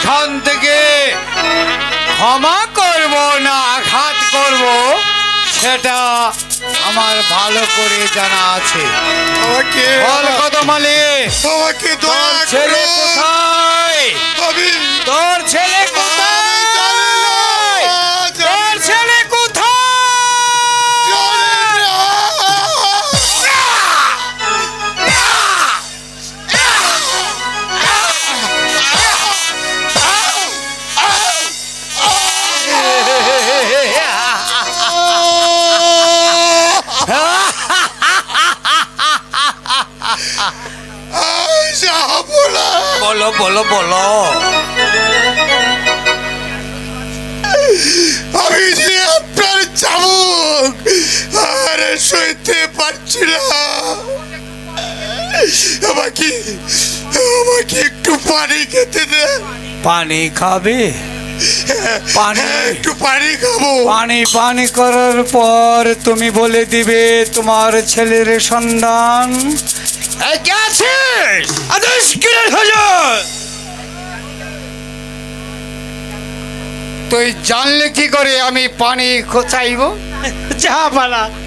এখান থেকে ক্ষমা করব না আঘাত করব সেটা আমার ভালো করে জানা আছে। আমাকে বল কদমালি, আমাকে তোর দয়া ছেলে করো। কোথায়? আমি তোর ছেলে কোথায়? জানি না, তোর ছেলে কোথায়? জানি না। যাবো না। বলো বলো বলো। আমি যে আপনার চাবুক আর সইতে পারছি না। আমাকে আমাকে একটু পানি খেতে দেন। পানি খাবে? পানি? একটু পানি খাবো। পানি পানি করার পর তুমি বলে দিবে তোমার ছেলের সন্ধান। এই কে আছিস? আদেশ কিরে হুজুর। তুই জানলে কি করে আমি পানি চাইবো? যা পালা